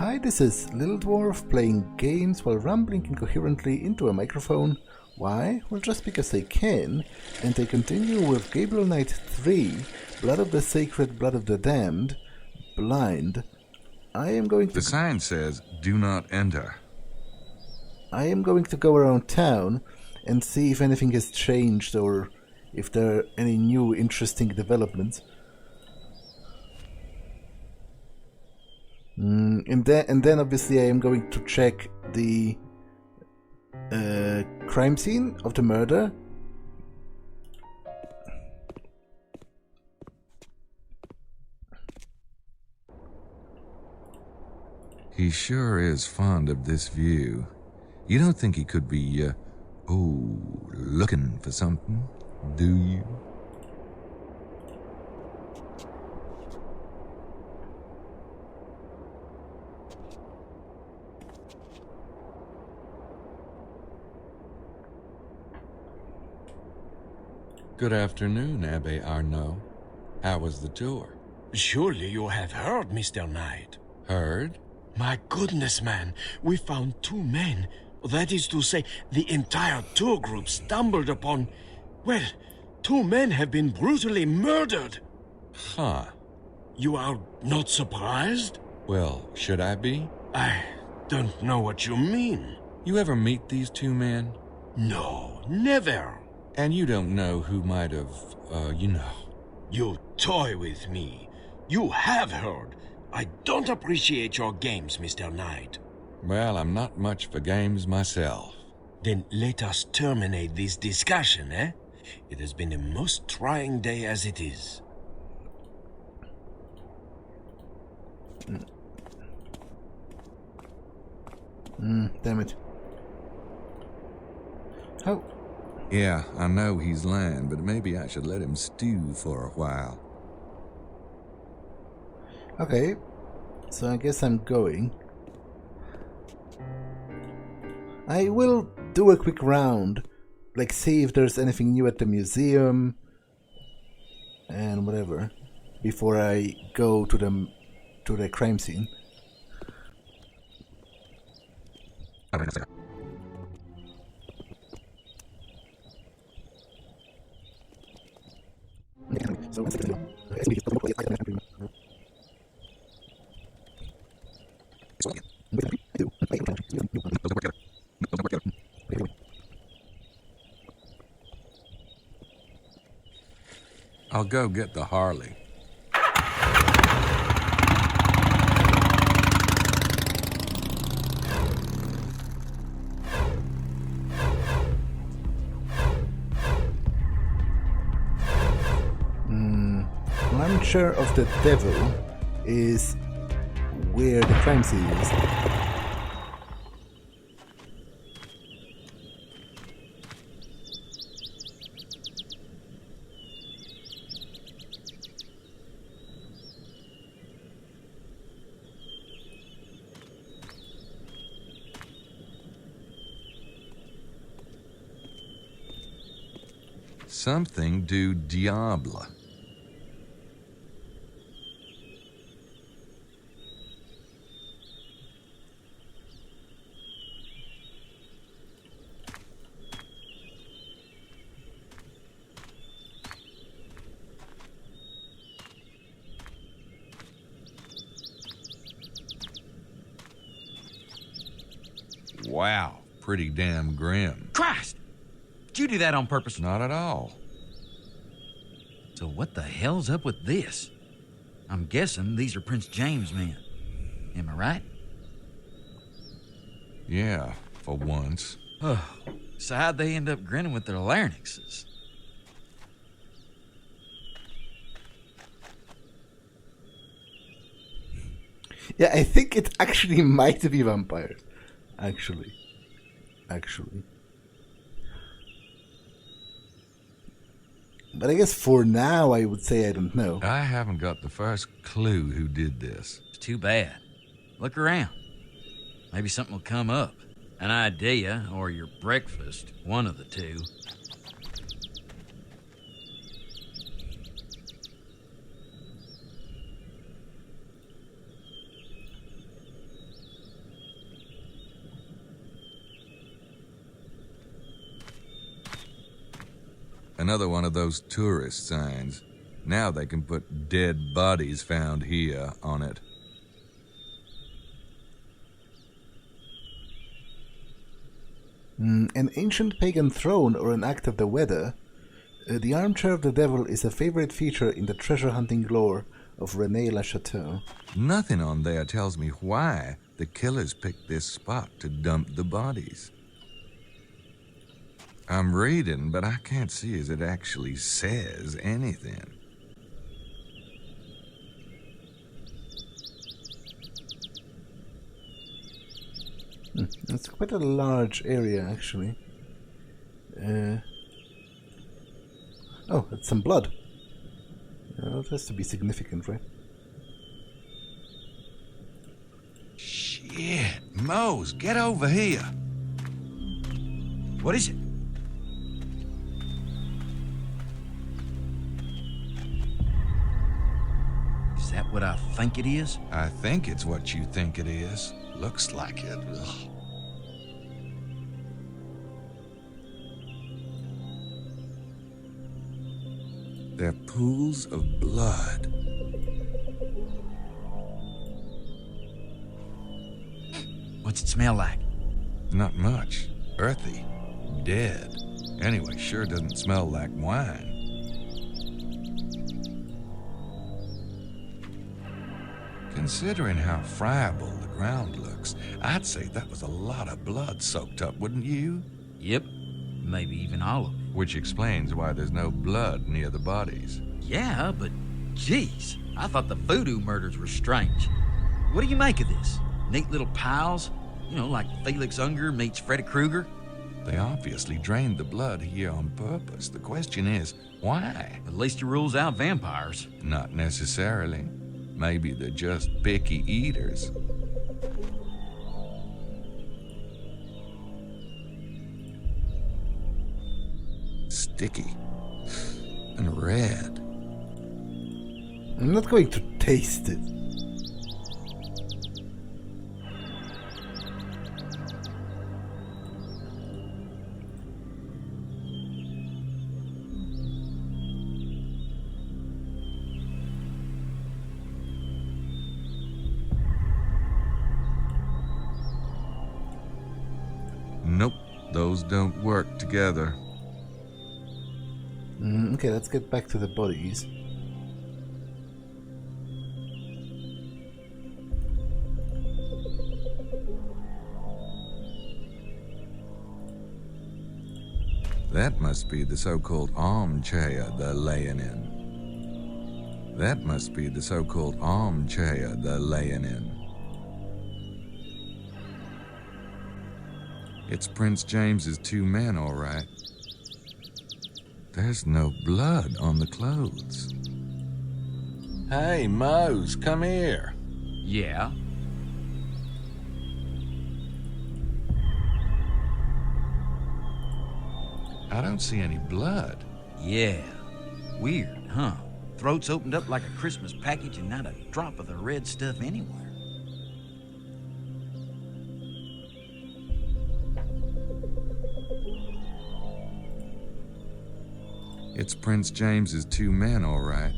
Hi, this is Little Dwarf playing games while rambling incoherently into a microphone. Why? Well, just because they can, and they continue with Gabriel Knight 3, Blood of the Sacred, Blood of the Damned, Blind. I am going to... The sign says, do not enter. I am going to go around town and see if anything has changed or if there are any new interesting developments. And then obviously I am going to check the crime scene of the murder. He sure is fond of this view. You don't think he could be, looking for something, do you? Good afternoon, Abbe Arnaud. How was the tour? Surely you have heard, Mr. Knight. Heard? My goodness, man. We found two men. That is to say, the entire tour group stumbled upon... Well, two men have been brutally murdered. Huh. You are not surprised? Well, should I be? I don't know what you mean. You ever meet these two men? No, never. And you don't know who might have, You toy with me. You have heard. I don't appreciate your games, Mr. Knight. Well, I'm not much for games myself. Then let us terminate this discussion, eh? It has been a most trying day as it is. Damn it. Oh. Yeah, I know he's lying, but maybe I should let him stew for a while. Okay, so I guess I'm going. I will do a quick round, like see if there's anything new at the museum and whatever, before I go to the crime scene. I'll go get the Harley. Launcher of the Devil is where the crime scene is. Something du diable. Wow, pretty damn grim. Christ! Did you do that on purpose? Not at all. So what the hell's up with this? I'm guessing these are Prince James' men. Am I right? Yeah, for once. Oh, so how'd they end up grinning with their larynxes? Yeah, I think it actually might be vampires. Actually. But I guess for now, I would say I don't know. I haven't got the first clue who did this. It's too bad. Look around. Maybe something will come up. An idea, or your breakfast. One of the two. Another one of those tourist signs. Now they can put "dead bodies found here" on it. An ancient pagan throne or an act of the weather. The armchair of the devil is a favorite feature in the treasure-hunting lore of Rennes-le-Chateau. Nothing on there tells me why the killers picked this spot to dump the bodies. I'm reading, but I can't see as it actually says anything. It's quite a large area, actually. Oh, it's some blood. That has to be significant, right? Shit, Mose, get over here. What is it? Is that what I think it is? I think it's what you think it is. Looks like it. Ugh. They're pools of blood. What's it smell like? Not much. Earthy. Dead. Anyway, sure doesn't smell like wine. Considering how friable the ground looks, I'd say that was a lot of blood soaked up, wouldn't you? Yep. Maybe even all of it. Which explains why there's no blood near the bodies. Yeah, but geez, I thought the voodoo murders were strange. What do you make of this? Neat little piles? You know, like Felix Unger meets Freddy Krueger? They obviously drained the blood here on purpose. The question is, why? At least it rules out vampires. Not necessarily. Maybe they're just picky eaters. Sticky. And red. I'm not going to taste it. Nope, those don't work together. Okay, let's get back to the bodies. That must be the so-called armchair they're laying in. That must be the so-called armchair they're laying in. It's Prince James's two men, all right. There's no blood on the clothes. Hey, Mose, come here. Yeah. I don't see any blood. Yeah. Weird, huh? Throats opened up like a Christmas package and not a drop of the red stuff anywhere. It's Prince James's two men, all right.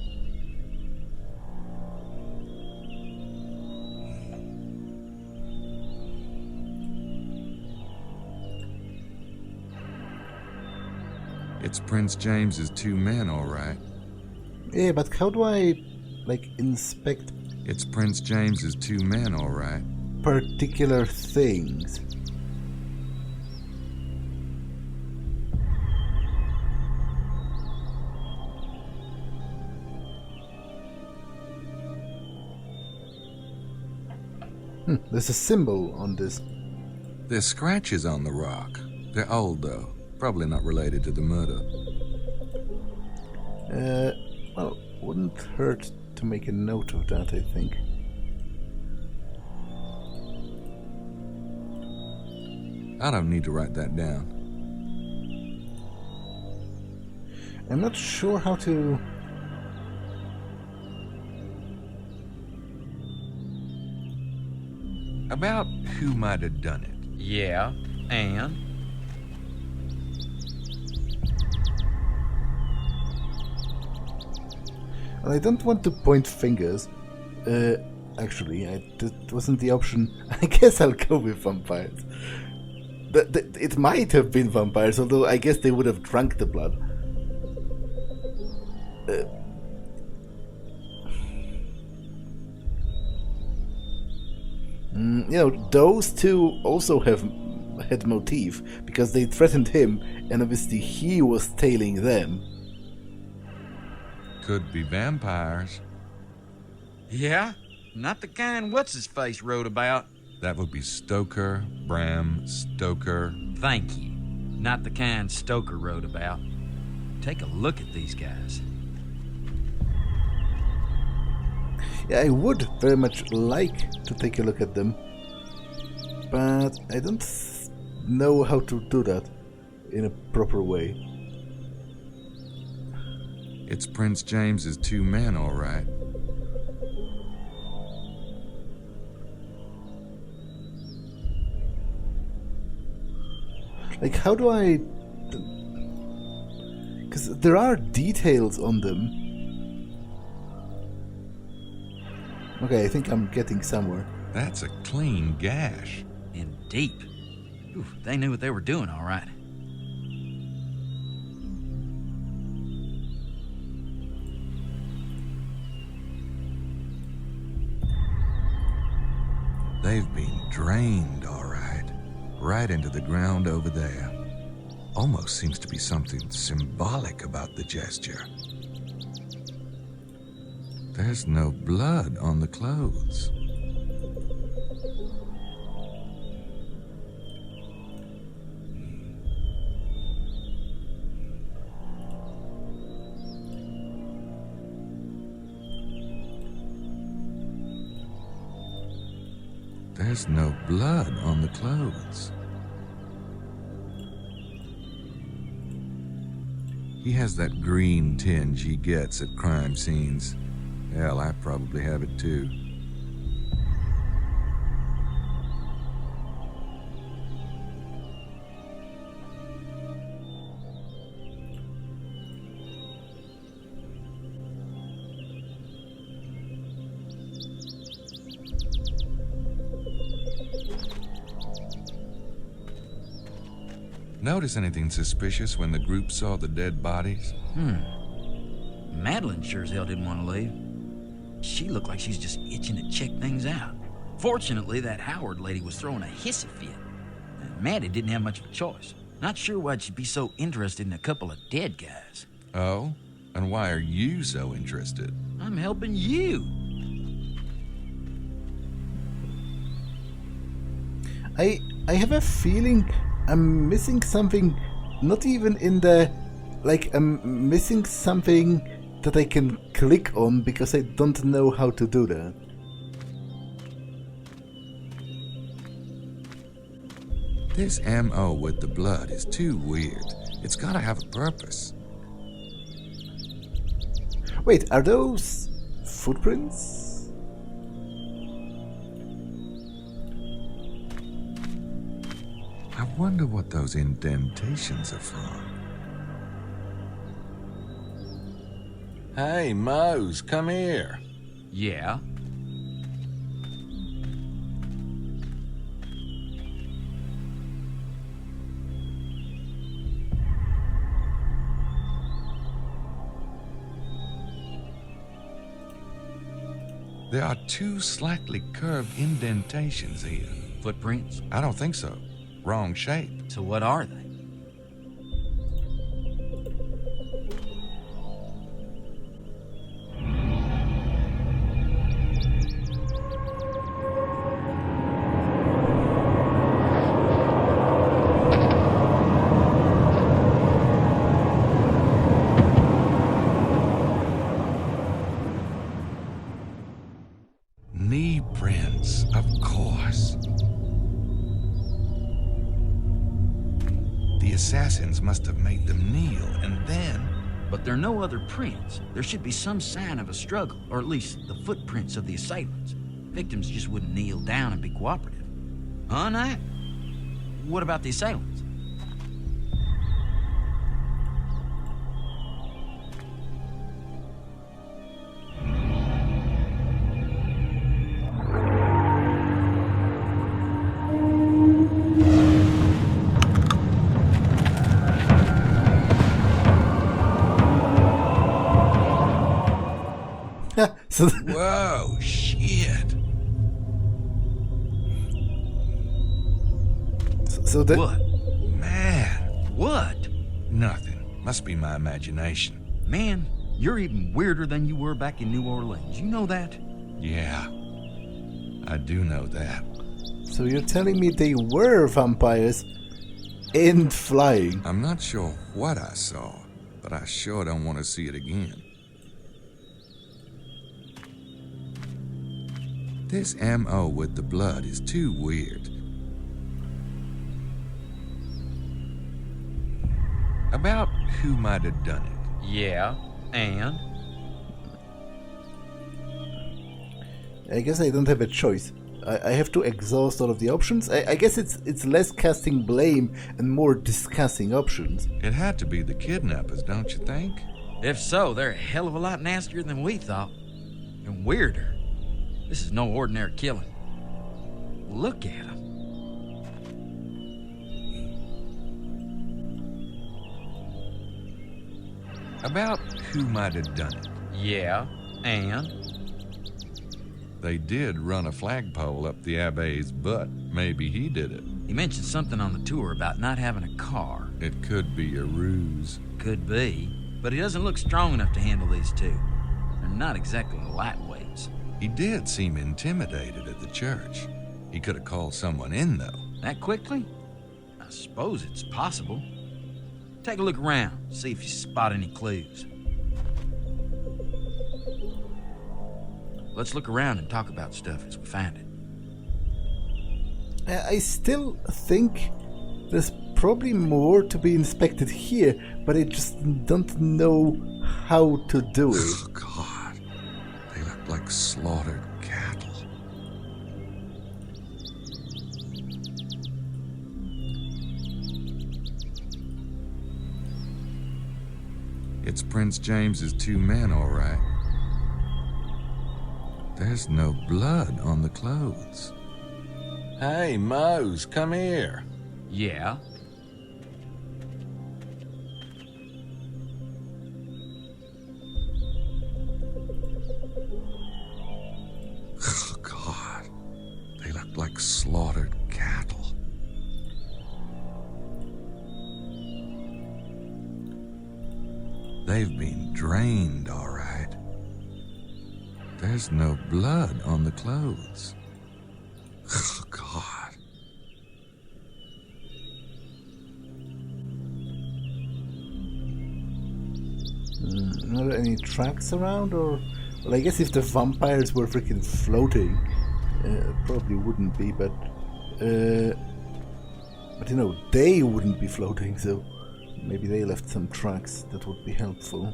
It's Prince James's two men, all right. Yeah, but how do I, like, inspect It's Prince James's two men, all right. particular things? There's a symbol on this. There's scratches on the rock. They're old, though. Probably not related to the murder. Well, wouldn't hurt to make a note of that, I think. I don't need to write that down. I'm not sure how to... About who might have done it. Yeah, and? And I don't want to point fingers. Actually, that wasn't the option. I guess I'll go with vampires. It might have been vampires, although I guess they would have drunk the blood. Those two also had motive, because they threatened him, and obviously he was tailing them. Could be vampires. Yeah? Not the kind what's-his-face wrote about. That would be Stoker, Bram Stoker. Thank you. Not the kind Stoker wrote about. Take a look at these guys. Yeah, I would very much like to take a look at them, but I don't know how to do that in a proper way. It's Prince James's two men, all right. Like, how do I... Because there are details on them. Okay, I think I'm getting somewhere. That's a clean gash. And deep. Ooh, they knew what they were doing, all right. They've been drained, all right. Right into the ground over there. Almost seems to be something symbolic about the gesture. There's no blood on the clothes. There's no blood on the clothes. He has that green tinge he gets at crime scenes. Hell, I probably have it too. Notice anything suspicious when the group saw the dead bodies? Madeline sure as hell didn't want to leave. She looked like she's just itching to check things out. Fortunately, that Howard lady was throwing a hissy fit. Maddie didn't have much of a choice. Not sure why she'd be so interested in a couple of dead guys. Oh? And why are you so interested? I'm helping you. I have a feeling I'm missing something, not even in the... Like, I'm missing something that I can click on because I don't know how to do that. This MO with the blood is too weird. It's gotta have a purpose. Wait, are those footprints? I wonder what those indentations are from. Hey, Mose, come here. Yeah? There are two slightly curved indentations here. Footprints? I don't think so. Wrong shape. So what are they? Knee prints, of course. The assassins must have made them kneel, and then... But there are no other prints. There should be some sign of a struggle, or at least the footprints of the assailants. Victims just wouldn't kneel down and be cooperative. Huh, Knight? What about the assailants? So Whoa, shit. so that What? Man, What? nothing. Must be my imagination. Man, you're even weirder than you were back in New Orleans. You know that? Yeah, I do know that. So you're telling me they were vampires and flying? I'm not sure what I saw, but I sure don't want to see it again. This MO with the blood is too weird. About who might have done it. Yeah, and? I guess I don't have a choice. I have to exhaust all of the options. I guess it's less casting blame and more discussing options. It had to be the kidnappers, don't you think? If so, they're a hell of a lot nastier than we thought. And weirder. This is no ordinary killing. Look at them. About who might have done it. Yeah, and? They did run a flagpole up the Abbe's butt. Maybe he did it. He mentioned something on the tour about not having a car. It could be a ruse. Could be, but he doesn't look strong enough to handle these two. They're not exactly lightweights. He did seem intimidated at the church. He could have called someone in, though. That quickly? I suppose it's possible. Take a look around, see if you spot any clues. Let's look around and talk about stuff as we find it. I still think there's probably more to be inspected here, but I just don't know how to do it. Oh, God. They look like slaughtered cattle. It's Prince James's two men, all right. There's no blood on the clothes. Hey, Mose, come here. Yeah? Oh, God. They look like slaughtered cattle. They've been drained, all right. There's no blood on the clothes. Oh, God. Are there any tracks around, or... Well, I guess if the vampires were freaking floating, probably wouldn't be, but you know, they wouldn't be floating, so maybe they left some tracks that would be helpful.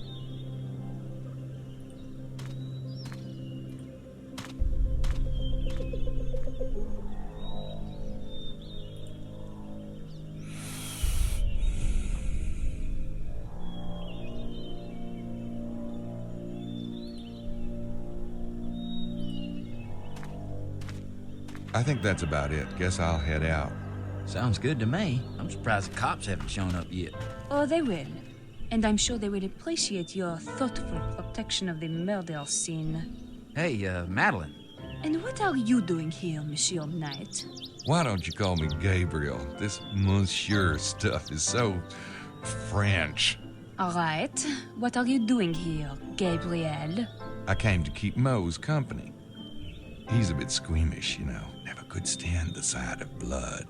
I think that's about it. Guess I'll head out. Sounds good to me. I'm surprised the cops haven't shown up yet. Oh, they will. And I'm sure they will appreciate your thoughtful protection of the murder scene. Hey, Madeline. And what are you doing here, Monsieur Knight? Why don't you call me Gabriel? This monsieur stuff is so French. All right. What are you doing here, Gabriel? I came to keep Mose company. He's a bit squeamish, you know. Never could stand the sight of blood.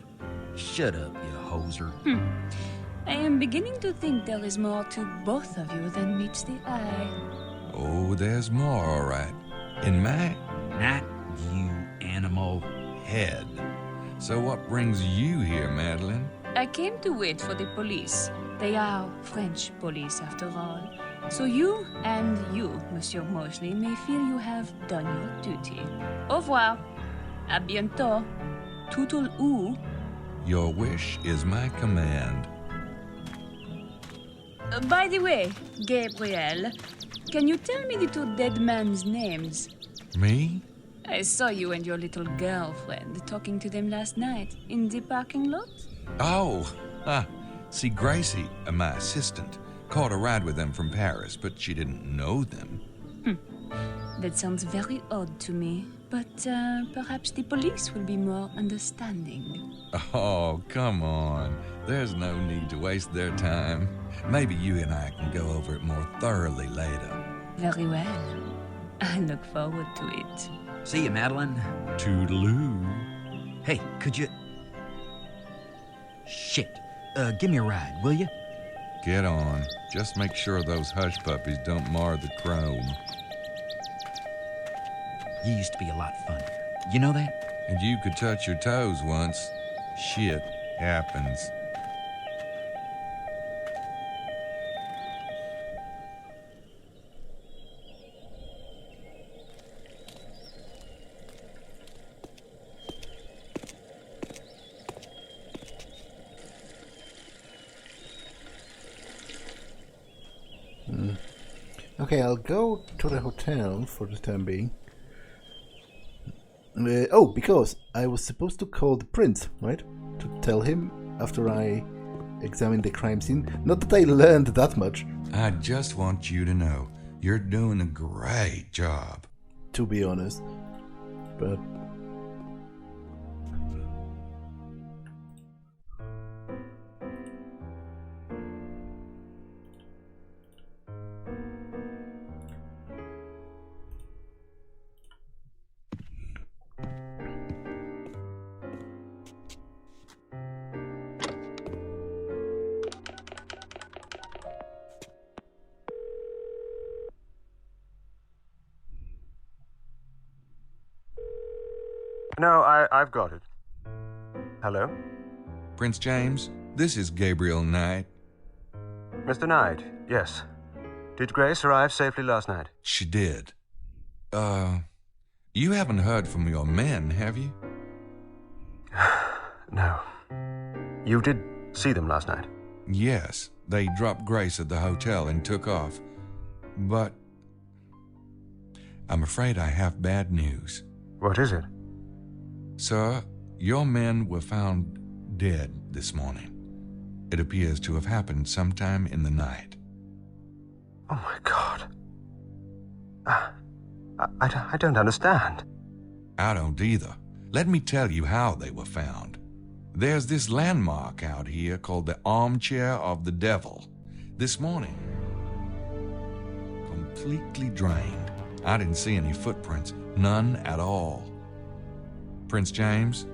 Shut up, you hoser. I am beginning to think there is more to both of you than meets the eye. Oh, there's more, all right. In my Not you, animal. head. So what brings you here, Madeline? I came to wait for the police. They are French police, after all. So you and you, Monsieur Mosley, may feel you have done your duty. Au revoir. À bientôt. Toutoul ou. Your wish is my command. By the way, Gabriel, can you tell me the two dead men's names? Me? I saw you and your little girlfriend talking to them last night in the parking lot. Oh, see, Gracie, my assistant, caught a ride with them from Paris, but she didn't know them. That sounds very odd to me, but perhaps the police will be more understanding. Oh, come on. There's no need to waste their time. Maybe you and I can go over it more thoroughly later. Very well. I look forward to it. See you, Madeline. Toodaloo. Hey, could you... Shit. Give me a ride, will you? Get on. Just make sure those hush puppies don't mar the chrome. You used to be a lot funnier. You know that? And you could touch your toes once. Shit happens. Okay, I'll go to the hotel for the time being. Oh, because I was supposed to call the prince, right? To tell him after I examined the crime scene. Not that I learned that much. I just want you to know you're doing a great job. To be honest. But... No, I've got it. Hello? Prince James, this is Gabriel Knight. Mr. Knight, yes. Did Grace arrive safely last night? She did. You haven't heard from your men, have you? No. You did see them last night? Yes, they dropped Grace at the hotel and took off. But I'm afraid I have bad news. What is it? Sir, your men were found dead this morning. It appears to have happened sometime in the night. Oh my God. I don't understand. I don't either. Let me tell you how they were found. There's this landmark out here called the Armchair of the Devil. This morning, completely drained. I didn't see any footprints, none at all. Prince James?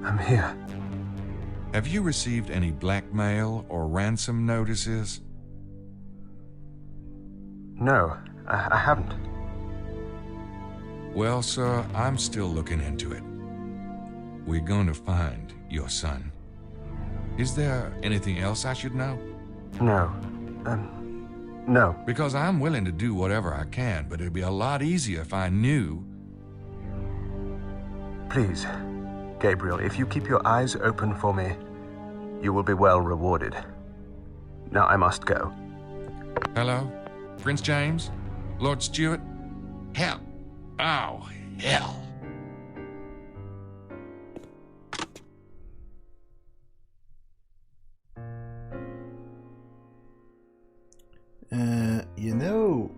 I'm here. Have you received any blackmail or ransom notices? No, I haven't. Well, sir, I'm still looking into it. We're going to find your son. Is there anything else I should know? No. No. Because I'm willing to do whatever I can, but it'd be a lot easier if I knew. Please, Gabriel, if you keep your eyes open for me, you will be well rewarded. Now I must go. Hello? Prince James? Lord Stewart? Hell! Oh, hell! You know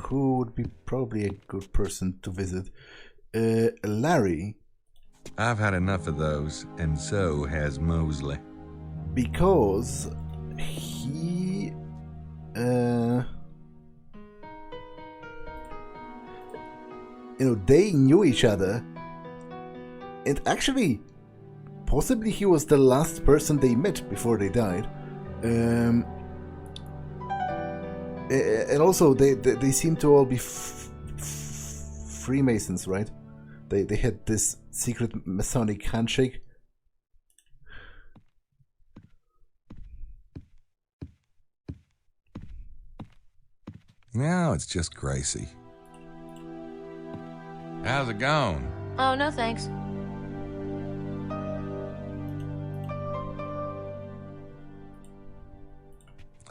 who would be probably a good person to visit? Larry. I've had enough of those, and so has Mosley. Because he... they knew each other. And actually, possibly he was the last person they met before they died. And also, they seem to all be Freemasons, right? They had this secret Masonic handshake. Now it's just Gracie. How's it going? Oh, no thanks.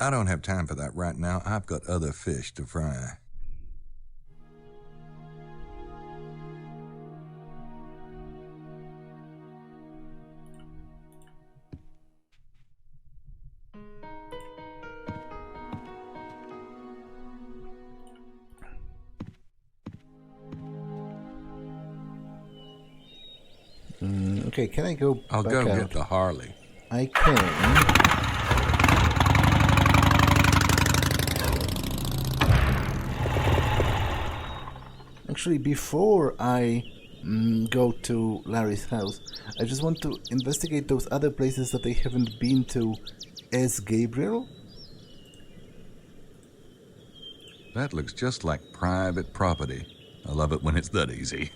I don't have time for that right now. I've got other fish to fry. Okay, can I go I'll back go out? get the Harley. I can. Actually, before I go to Larry's house, I just want to investigate those other places that I haven't been to as Gabriel. That looks just like private property. I love it when it's that easy.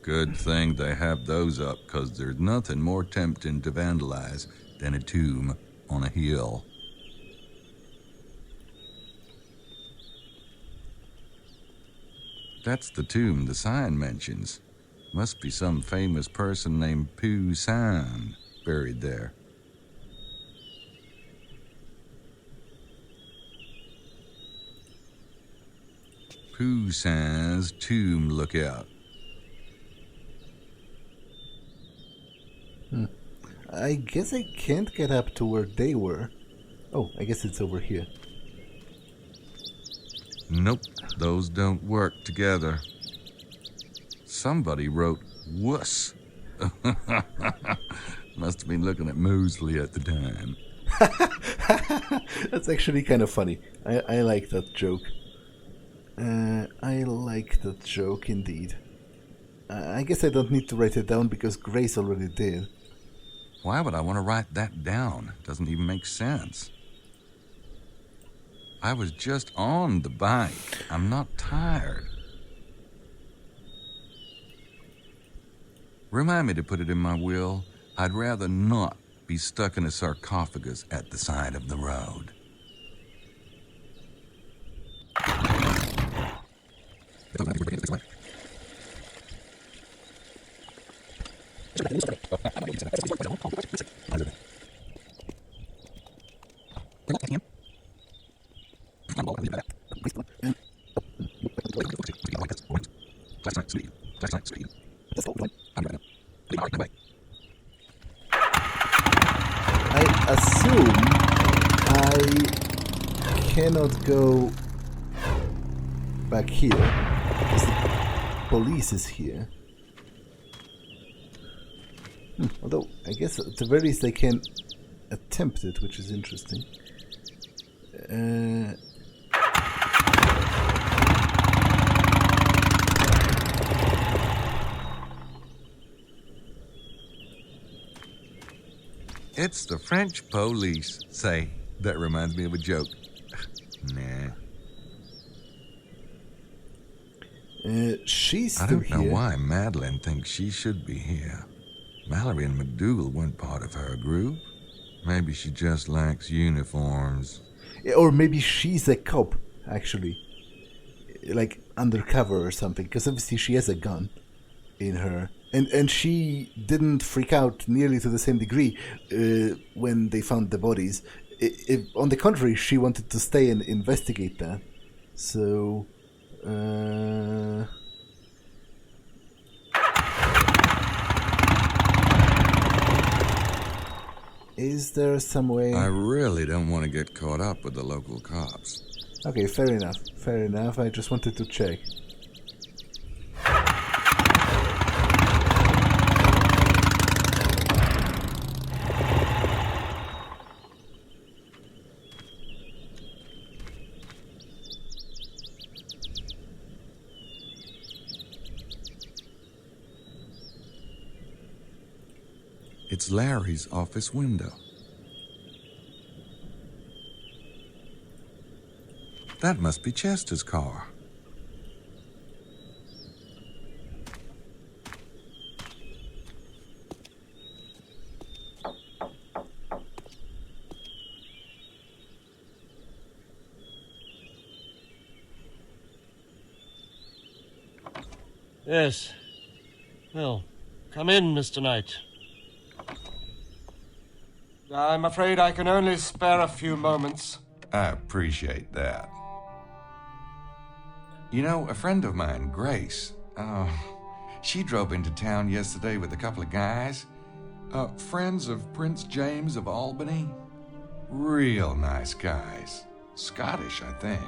Good thing they have those up, 'cause there's nothing more tempting to vandalize than a tomb on a hill. That's the tomb the sign mentions. Must be some famous person named Pooh San buried there. Pooh San's tomb lookout. I guess I can't get up to where they were. Oh, I guess it's over here. Nope, those don't work together. Somebody wrote wuss. Must have been looking at Mosley at the time. That's actually kind of funny. I like that joke. I like that joke indeed. I guess I don't need to write it down because Grace already did. Why would I want to write that down? Doesn't even make sense. I was just on the bike. I'm not tired. Remind me to put it in my will. I'd rather not be stuck in a sarcophagus at the side of the road. I assume I cannot go back here because the police is here. Although, I guess at the very least I can attempt it, which is interesting. It's the French police. Say, that reminds me of a joke. Nah. She's I still don't know here. why Madeline thinks she should be here. Mallory and McDougal weren't part of her group. Maybe she just likes uniforms. Yeah, or maybe she's a cop, actually. Like, undercover or something. Because obviously she has a gun in her. And she didn't freak out nearly to the same degree when they found the bodies. On the contrary, she wanted to stay and investigate that. So... is there some way... I really don't want to get caught up with the local cops. Okay, fair enough. Fair enough. I just wanted to check. It's Larry's office window. That must be Chester's car. Yes. Well, come in, Mr. Knight. I'm afraid I can only spare a few moments. I appreciate that. You know, a friend of mine, Grace, she drove into town yesterday with a couple of guys. Friends of Prince James of Albany. Real nice guys. Scottish, I think.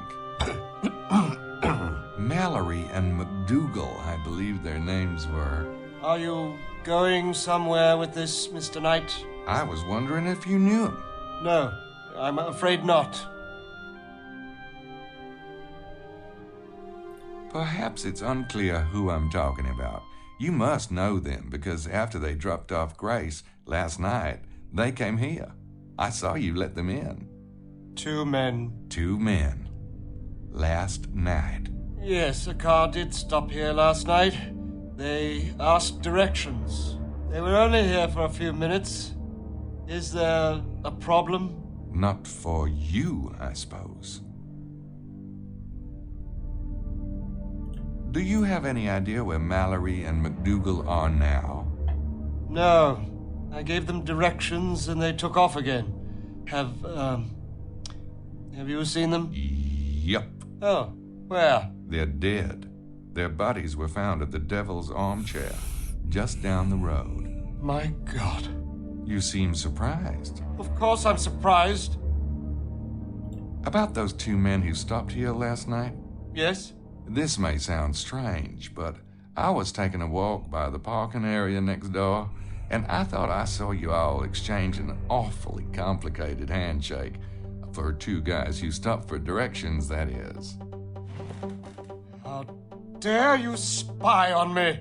Mallory and McDougal, I believe their names were. Are you going somewhere with this, Mr. Knight? I was wondering if you knew him. No, I'm afraid not. Perhaps it's unclear who I'm talking about. You must know them, because after they dropped off Grace last night, they came here. I saw you let them in. 2 men. 2 men. Last night. Yes, a car did stop here last night. They asked directions. They were only here for a few minutes. Is there a problem? Not for you, I suppose. Do you have any idea where Mallory and McDougal are now? No. I gave them directions and they took off again. Have you seen them? Yup. Oh, where? They're dead. Their bodies were found at the Devil's Armchair, just down the road. My God. You seem surprised. Of course I'm surprised. About those 2 men who stopped here last night? Yes? This may sound strange, but I was taking a walk by the parking area next door, and I thought I saw you all exchange an awfully complicated handshake. For 2 guys who stopped for directions, that is. How dare you spy on me?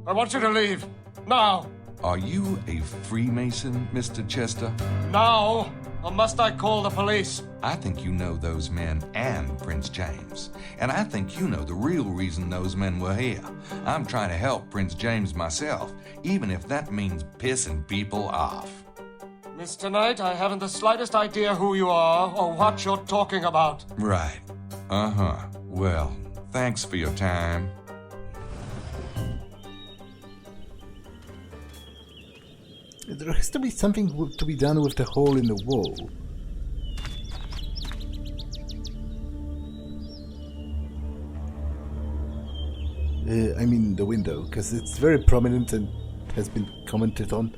I want you to leave. Now. Are you a Freemason, Mr. Chester? Now. Or must I call the police? I think you know those men and Prince James. And I think you know the real reason those men were here. I'm trying to help Prince James myself, even if that means pissing people off. Mr. Knight, I haven't the slightest idea who you are or what you're talking about. Right. Uh-huh. Well, thanks for your time. There has to be something to be done with the hole in the wall. I mean the window, because it's very prominent and has been commented on.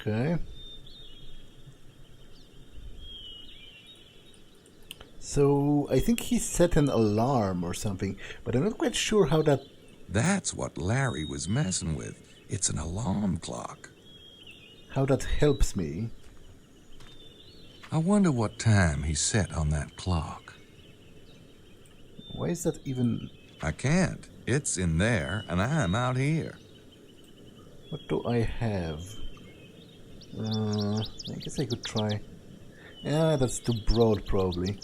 Okay. So I think he set an alarm or something, but I'm not quite sure how that... That's what Larry was messing with. It's an alarm clock. How that helps me. I wonder what time he set on that clock. Why is that even... I can't. It's in there, and I'm out here. What do I have? I guess I could try... Yeah, that's too broad, probably,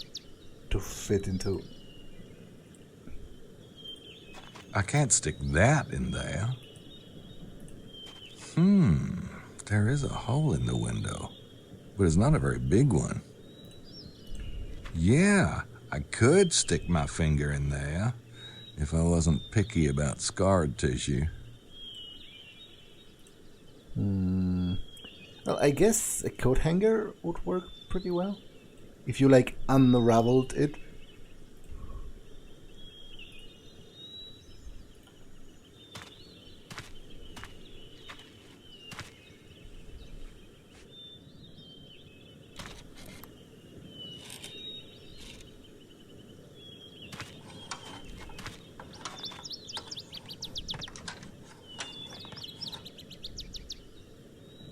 to fit into... I can't stick that in there. There is a hole in the window, but it's not a very big one. Yeah, I could stick my finger in there if I wasn't picky about scarred tissue. Well, I guess a coat hanger would work pretty well. If you, like, unraveled it.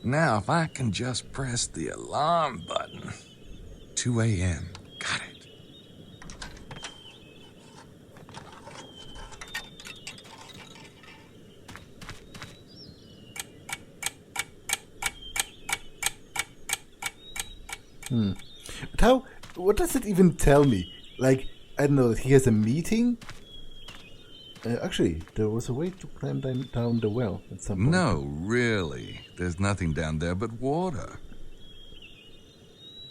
Now, if I can just press the alarm button. 2 a.m. Got it. how? What does it even tell me? Like, I don't know, that he has a meeting? Actually, there was a way to climb down the well at some point. No, really. There's nothing down there but water.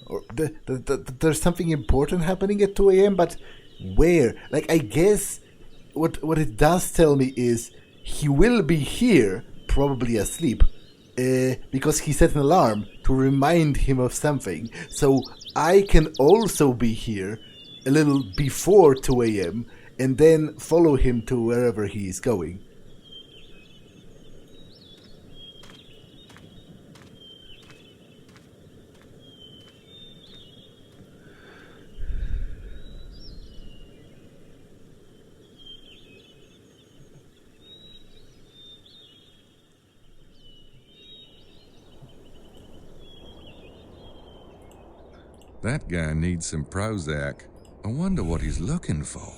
Or there's something important happening at 2 a.m., but where? Like, I guess what it does tell me is he will be here, probably asleep, because he set an alarm to remind him of something. So I can also be here a little before 2 a.m., and then follow him to wherever he is going. That guy needs some Prozac. I wonder what he's looking for.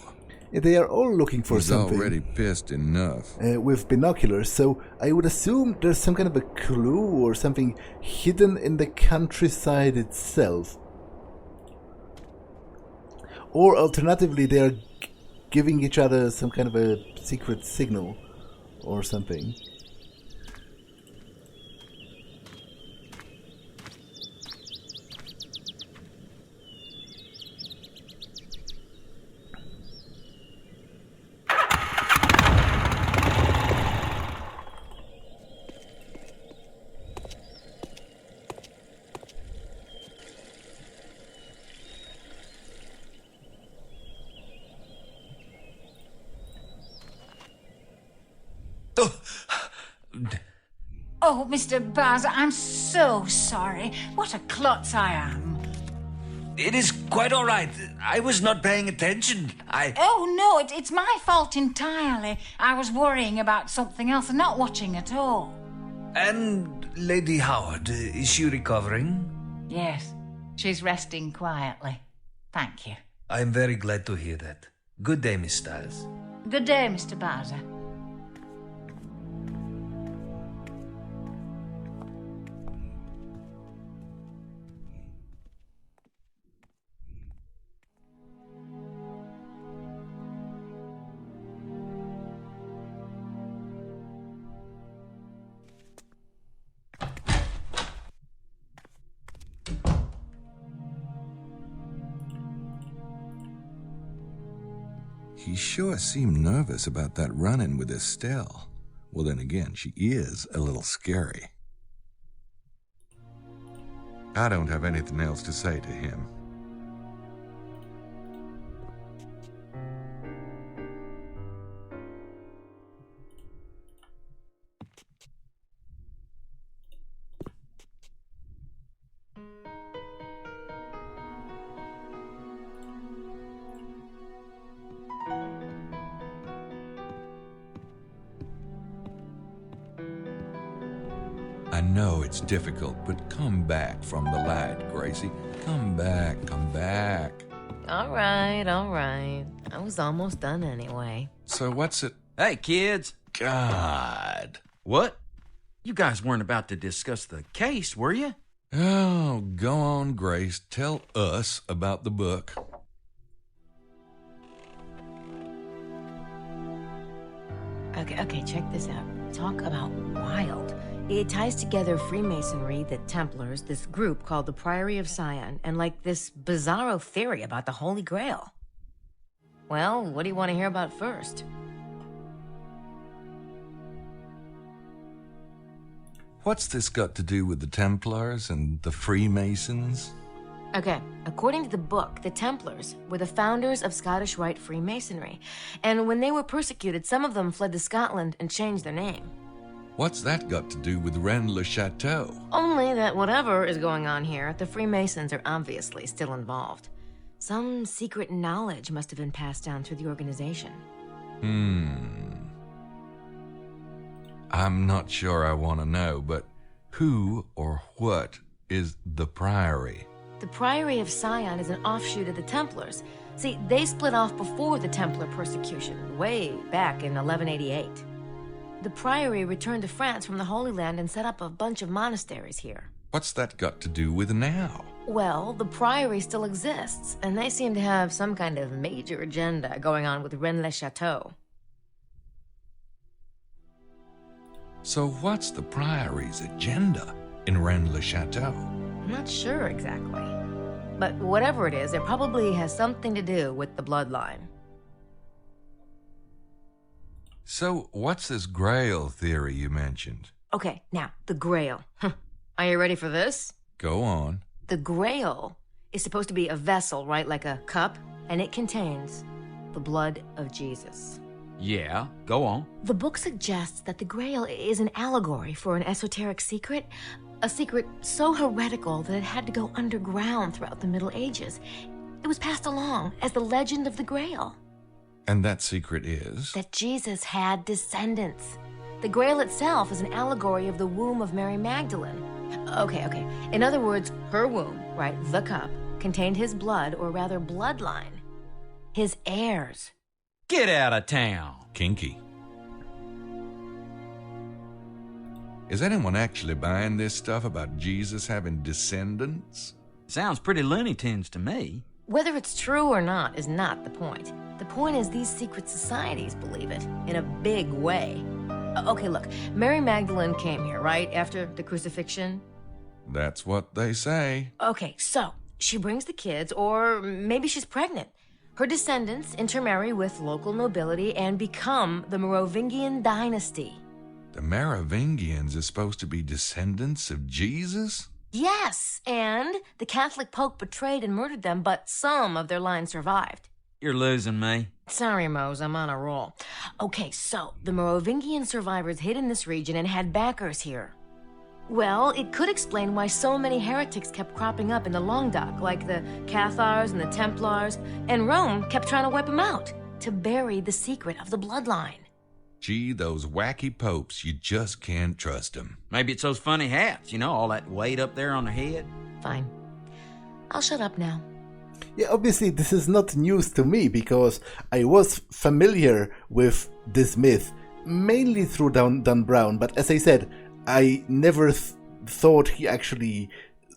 They are all looking for something. He's already pissed enough. With binoculars, so I would assume there's some kind of a clue or something hidden in the countryside itself. Or alternatively, they are giving each other some kind of a secret signal or something. Oh, Mr. Bowser, I'm so sorry. What a klutz I am. It is quite all right. I was not paying attention. Oh, no, it's my fault entirely. I was worrying about something else and not watching at all. And Lady Howard, is she recovering? Yes, she's resting quietly. Thank you. I'm very glad to hear that. Good day, Miss Stiles. Good day, Mr. Bowser. He sure seemed nervous about that run-in with Estelle. Well, then again, she is a little scary. I don't have anything else to say to him. I know it's difficult, but come back from the light, Gracie. Come back, come back. All right. I was almost done anyway. So what's it? Hey, kids. God. What? You guys weren't about to discuss the case, were you? Oh, go on, Grace. Tell us about the book. Okay, check this out. Talk about wild. It ties together Freemasonry, the Templars, this group called the Priory of Sion, and like this bizarro theory about the Holy Grail. Well, what do you want to hear about first? What's this got to do with the Templars and the Freemasons? Okay, according to the book, the Templars were the founders of Scottish Rite Freemasonry, and when they were persecuted, some of them fled to Scotland and changed their name. What's that got to do with Rennes-le-Chateau? Only that whatever is going on here, the Freemasons are obviously still involved. Some secret knowledge must have been passed down through the organization. I'm not sure I want to know, but who or what is the Priory? The Priory of Sion is an offshoot of the Templars. See, they split off before the Templar persecution, way back in 1188. The Priory returned to France from the Holy Land and set up a bunch of monasteries here. What's that got to do with now? Well, the Priory still exists, and they seem to have some kind of major agenda going on with Rennes-le-Chateau. So what's the Priory's agenda in Rennes-le-Chateau? I'm not sure exactly. But whatever it is, it probably has something to do with the bloodline. So what's this Grail theory you mentioned? Okay, now, the Grail. Are you ready for this? Go on. The Grail is supposed to be a vessel, right? Like a cup, and it contains the blood of Jesus. Yeah, go on. The book suggests that the Grail is an allegory for an esoteric secret, a secret so heretical that it had to go underground throughout the Middle Ages. It was passed along as the legend of the Grail. And that secret is? That Jesus had descendants. The Grail itself is an allegory of the womb of Mary Magdalene. Okay. In other words, her womb, right, the cup, contained his blood, or rather bloodline. His heirs. Get out of town. Kinky. Is anyone actually buying this stuff about Jesus having descendants? Sounds pretty Looney Tunes to me. Whether it's true or not is not the point. The point is these secret societies believe it, in a big way. Okay, look, Mary Magdalene came here, right, after the crucifixion? That's what they say. Okay, so she brings the kids, or maybe she's pregnant. Her descendants intermarry with local nobility and become the Merovingian dynasty. The Merovingians are supposed to be descendants of Jesus? Yes, and the Catholic Pope betrayed and murdered them, but some of their line survived. You're losing me. Sorry, Mose, I'm on a roll. Okay, so the Merovingian survivors hid in this region and had backers here. Well, it could explain why so many heretics kept cropping up in the Languedoc, like the Cathars and the Templars, and Rome kept trying to wipe them out to bury the secret of the bloodline. Gee, those wacky popes, you just can't trust them. Maybe it's those funny hats, all that weight up there on their head. Fine. I'll shut up now. Yeah, obviously this is not news to me because I was familiar with this myth, mainly through Dan Brown, but as I said, I never thought he actually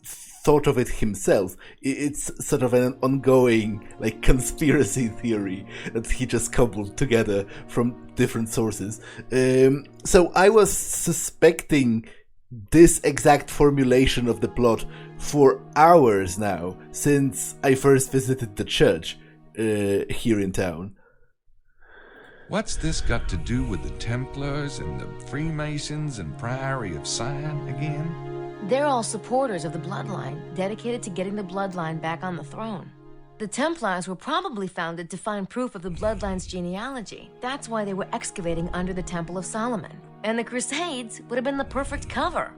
thought of it himself. It's sort of an ongoing, conspiracy theory that he just cobbled together from different sources. So I was suspecting this exact formulation of the plot for hours now, since I first visited the church here in town. What's this got to do with the Templars and the Freemasons and Priory of Sion again? They're all supporters of the bloodline, dedicated to getting the bloodline back on the throne. The Templars were probably founded to find proof of the bloodline's genealogy. That's why they were excavating under the Temple of Solomon. And the Crusades would have been the perfect cover.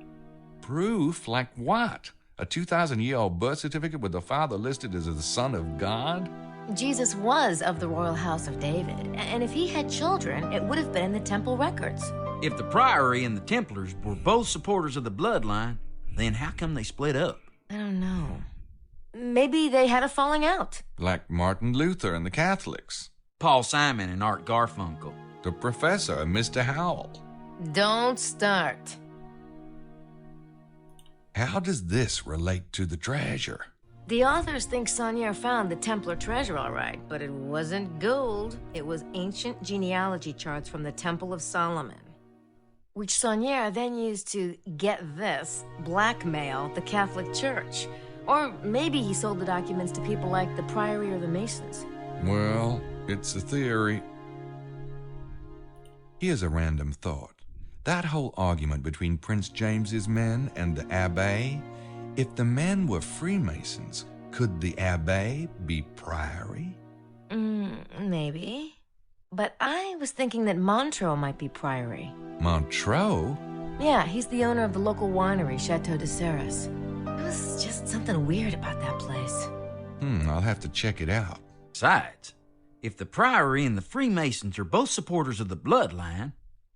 Proof? Like what? A 2,000-year-old birth certificate with the father listed as the son of God? Jesus was of the royal house of David, and if he had children, it would have been in the temple records. If the Priory and the Templars were both supporters of the bloodline, then how come they split up? I don't know. Maybe they had a falling out. Like Martin Luther and the Catholics. Paul Simon and Art Garfunkel. The professor and Mr. Howell. Don't start. How does this relate to the treasure? The authors think Saunier found the Templar treasure all right, but it wasn't gold. It was ancient genealogy charts from the Temple of Solomon, which Saunier then used to, get this, blackmail the Catholic Church. Or maybe he sold the documents to people like the Priory or the Masons. Well, it's a theory. Here's a random thought. That whole argument between Prince James's men and the Abbé, if the men were Freemasons, could the Abbé be Priory? Maybe. But I was thinking that Montreux might be Priory. Montreux? Yeah, he's the owner of the local winery, Chateau de Serres. There was just something weird about that place. I'll have to check it out. Besides, if the Priory and the Freemasons are both supporters of the bloodline,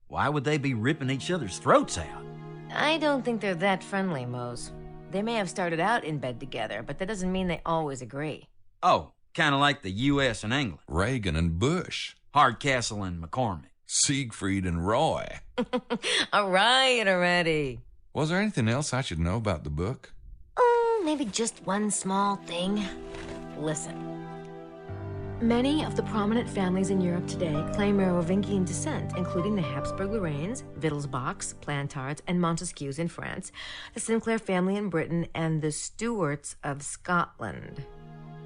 why would they be ripping each other's throats out? I don't think they're that friendly, Mose. They may have started out in bed together, but that doesn't mean they always agree. Oh, kind of like the U.S. and England. Reagan and Bush. Hardcastle and McCormick. Siegfried and Roy. All right already. Was there anything else I should know about the book? maybe just one small thing? Listen. Many of the prominent families in Europe today claim Merovingian descent, including the Habsburg-Lorraines, Wittelsbachs, Plantards, and Montesquieux in France, the Sinclair family in Britain, and the Stuarts of Scotland.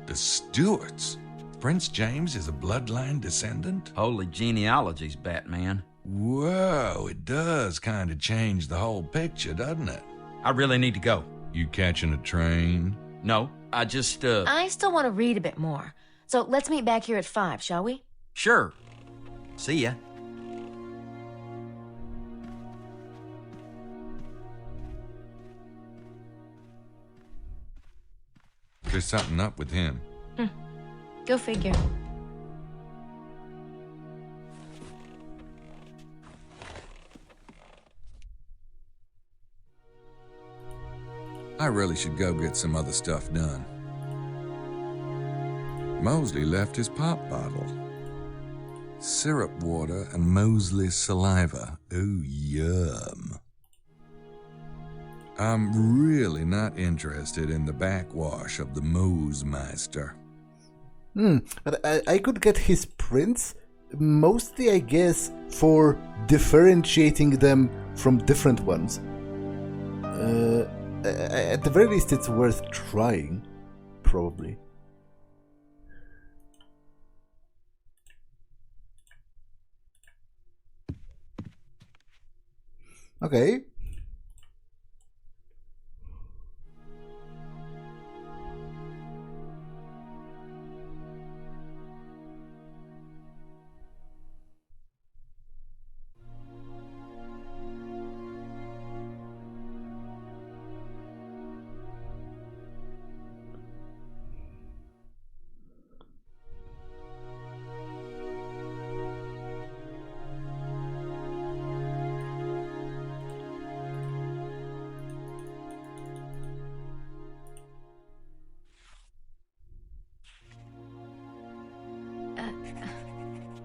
The Stuarts? Prince James is a bloodline descendant? Holy genealogies, Batman. Whoa, it does kind of change the whole picture, doesn't it? I really need to go. You catching a train? No, I just, I still want to read a bit more. So let's meet back here at 5, shall we? Sure. See ya. There's something up with him. Go figure. I really should go get some other stuff done. Mosley left his pop bottle. Syrup water and Mosley's saliva. Ooh, yum. I'm really not interested in the backwash of the Mosemeister. But I could get his prints, mostly I guess, for differentiating them from different ones. At the very least it's worth trying, probably. Okay.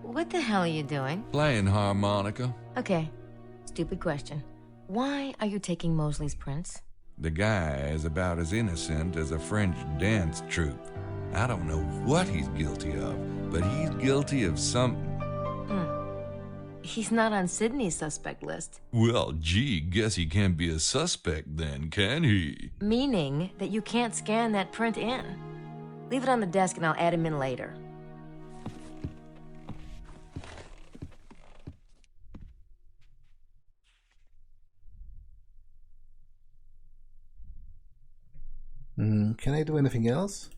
What the hell are you doing? Playing harmonica. Okay, stupid question. Why are you taking Mosley's prints? The guy is about as innocent as a French dance troupe. I don't know what he's guilty of, but he's guilty of something. He's not on Sydney's suspect list. Well, gee, guess he can't be a suspect then, can he? Meaning that you can't scan that print in. Leave it on the desk and I'll add him in later. Can I do anything else?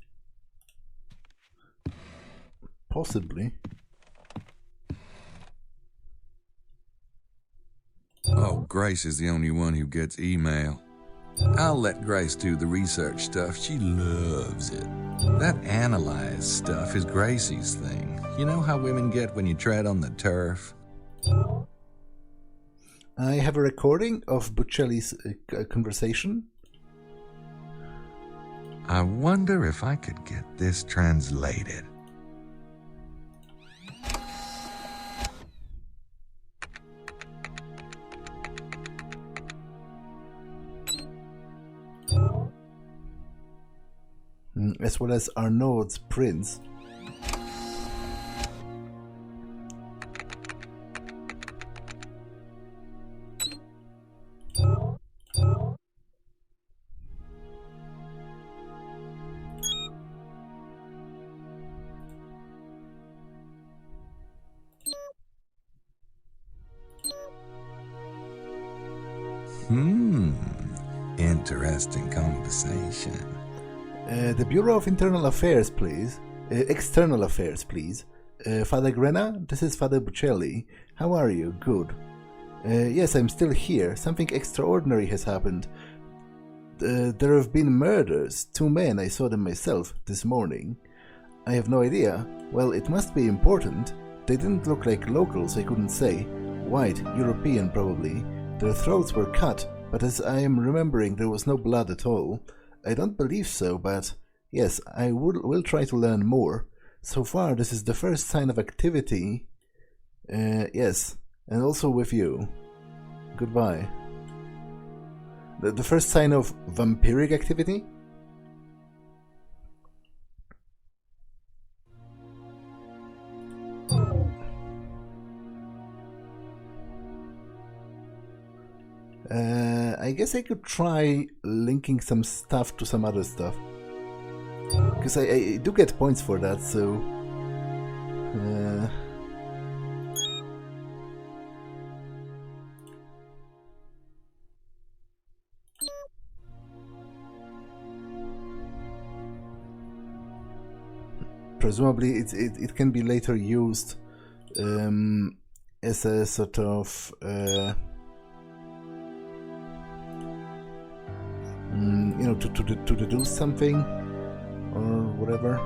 Possibly. Oh, Grace is the only one who gets email. I'll let Grace do the research stuff. She loves it. That analyze stuff is Gracie's thing. You know how women get when you tread on the turf? I have a recording of Buccelli's conversation. I wonder if I could get this translated. As well as Arnaud's prints. Interesting conversation. The Bureau of Internal Affairs, please. External Affairs, please. Father Grena, this is Father Buccelli. How are you? Good. Yes, I'm still here. Something extraordinary has happened. There have been murders. 2 men, I saw them myself, this morning. I have no idea. Well, it must be important. They didn't look like locals, I couldn't say. White, European probably. Their throats were cut, but as I am remembering, there was no blood at all. I don't believe so, but yes, I will try to learn more. So far, this is the first sign of activity. Yes, and also with you. Goodbye. The first sign of vampiric activity? I guess I could try linking some stuff to some other stuff. Because I do get points for that, so... presumably it can be later used as a sort of... you know, to deduce something or whatever.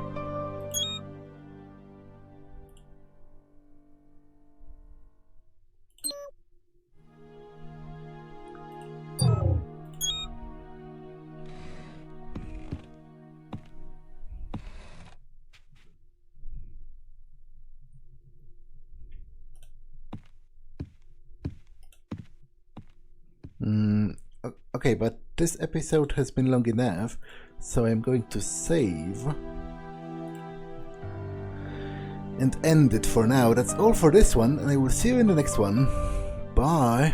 Okay, but this episode has been long enough, so I'm going to save and end it for now. That's all for this one, and I will see you in the next one. Bye!